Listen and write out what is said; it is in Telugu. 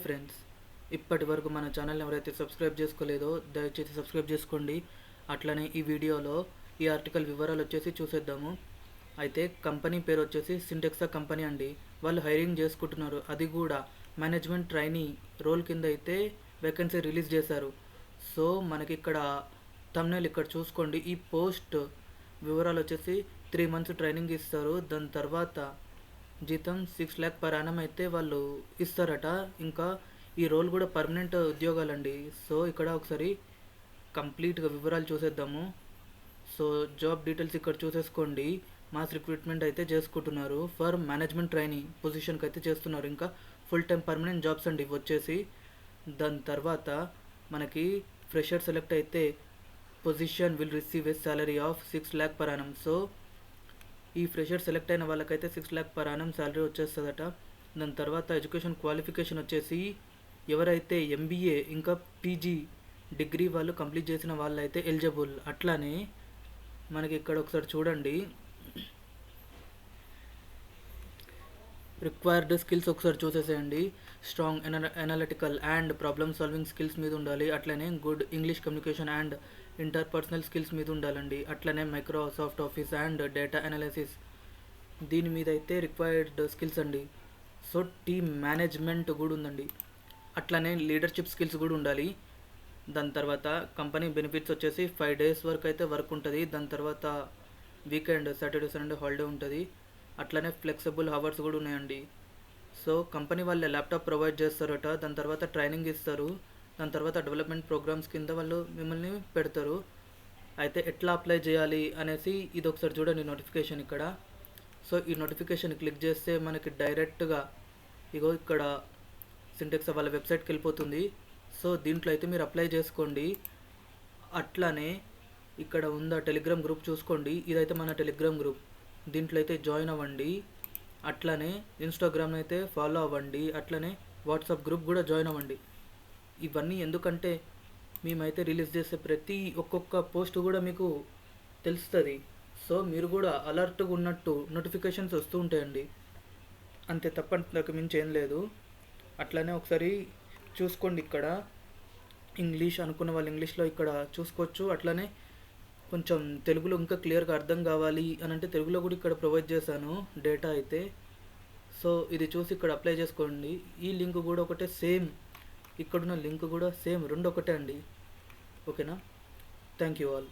ఫ్రెండ్స్, ఇప్పటి వరకు మన ఛానల్ని ఎవరైతే సబ్స్క్రైబ్ చేసుకోలేదో దయచేసి సబ్స్క్రైబ్ చేసుకోండి. అట్లనే ఈ వీడియోలో ఈ ఆర్టికల్ వివరాలు వచ్చేసి చూసేద్దాము. అయితే కంపెనీ పేరు వచ్చేసి సింటెక్సా కంపెనీ అండి. వాళ్ళు హైరింగ్ చేసుకుంటున్నారు, అది కూడా మేనేజ్మెంట్ ట్రైనీ రోల్ కింద అయితే వేకెన్సీ రిలీజ్ చేశారు. సో మనకి ఇక్కడ థంబ్నెయిల్ ఇక్కడ చూసుకోండి. ఈ పోస్ట్ వివరాలు వచ్చేసి 3 months ట్రైనింగ్ ఇస్తారు. దాని తర్వాత జీతం 6 lakh per annum అయితే వాళ్ళు ఇస్తారట. ఇంకా ఈ రోల్ కూడా పర్మనెంట్ ఉద్యోగాలండి. సో ఇక్కడ ఒకసారి కంప్లీట్గా వివరాలు చూసేద్దాము. సో జాబ్ డీటెయిల్స్ ఇక్కడ చూసేసుకోండి. మాస్ రిక్రూట్మెంట్ అయితే చేసుకుంటున్నారు. ఫర్ మేనేజ్మెంట్ ట్రైనింగ్ పొజిషన్కి అయితే చేస్తున్నారు. ఇంకా ఫుల్ టైం పర్మనెంట్ జాబ్స్ అండి ఇవి వచ్చేసి. దాని తర్వాత మనకి ఫ్రెషర్ సెలెక్ట్ అయితే position will receive a salary of 6 lakh per annum. So ఈ ఫ్రెషర్ సెలెక్ట్ అయిన వాళ్ళకైతే 6 lakh per annum శాలరీ వచ్చేస్తుందట. దాని తర్వాత ఎడ్యుకేషన్ క్వాలిఫికేషన్ వచ్చేసి ఎవరైతే ఎంబీఏ ఇంకా పీజీ డిగ్రీ వాళ్ళు కంప్లీట్ చేసిన వాళ్ళు అయితే ఎలిజిబుల్. అట్లానే మనకి ఇక్కడ ఒకసారి చూడండి, రిక్వైర్డ్ స్కిల్స్ ఒకసారి చూసేసేయండి. Strong analytical and problem solving skills మీద ఉండాలి. అట్లనే good English communication and interpersonal skills మీద ఉండాలండి. అట్లనే Microsoft office and data analysis దీని మీద అయితే రిక్వైర్డ్ స్కిల్స్ అండి. సో టీమ్ మేనేజ్మెంట్ కూడా ఉందండి. అట్లనే లీడర్షిప్ స్కిల్స్ కూడా ఉండాలి. దాని తర్వాత కంపెనీ బెనిఫిట్స్ వచ్చేసి 5 days వరకు అయితే వర్క్ ఉంటుంది. దాని తర్వాత వీకెండ్ సాటర్డే సండే హాలిడే ఉంటుంది. అట్లనే ఫ్లెక్సిబుల్ అవర్స్ కూడా ఉన్నాయండి. సో కంపెనీ వాళ్ళే ల్యాప్టాప్ ప్రొవైడ్ చేస్తారట. దాని తర్వాత ట్రైనింగ్ ఇస్తారు. దాని తర్వాత డెవలప్మెంట్ ప్రోగ్రామ్స్ కింద వాళ్ళు మిమ్మల్ని పెడతారు. అయితే ఎట్లా అప్లై చేయాలి అనేసి ఇది ఒకసారి చూడండి నోటిఫికేషన్ ఇక్కడ. సో ఈ నోటిఫికేషన్ క్లిక్ చేస్తే మనకి డైరెక్ట్గా ఇగో ఇక్కడ సింటెక్సా వాళ్ళ వెబ్సైట్కి వెళ్ళిపోతుంది. సో దీంట్లో అయితే మీరు అప్లై చేసుకోండి. అట్లానే ఇక్కడ ఉందా టెలిగ్రామ్ గ్రూప్ చూసుకోండి. ఇదైతే మన టెలిగ్రామ్ గ్రూప్, దీంట్లో అయితే జాయిన్ అవ్వండి. అట్లనే ఇన్స్టాగ్రామ్ అయితే ఫాలో అవ్వండి. అట్లనే వాట్సాప్ గ్రూప్ కూడా జాయిన్ అవ్వండి. ఇవన్నీ ఎందుకంటే మేమైతే రిలీజ్ చేసే ప్రతి ఒక్కొక్క పోస్ట్ కూడా మీకు తెలుస్తుంది. సో మీరు కూడా అలర్ట్గా ఉన్నట్టు నోటిఫికేషన్స్ వస్తూ ఉంటాయండి. అంతే తప్ప అంతకు మించి ఏం లేదు. అట్లనే ఒకసారి చూసుకోండి, ఇక్కడ ఇంగ్లీష్ అనుకున్న వాళ్ళు ఇంగ్లీష్లో ఇక్కడ చూసుకోవచ్చు. అట్లనే కొంచెం తెలుగులో ఇంకా క్లియర్గా అర్థం కావాలి అని అంటే తెలుగులో కూడా ఇక్కడ ప్రొవైడ్ చేశాను డేటా అయితే. సో ఇది చూసి ఇక్కడ అప్లై చేసుకోండి. ఈ లింక్ కూడా ఒకటే, సేమ్ ఇక్కడున్న లింక్ కూడా సేమ్, రెండు ఒకటే అండి. ఓకేనా? Thank you all.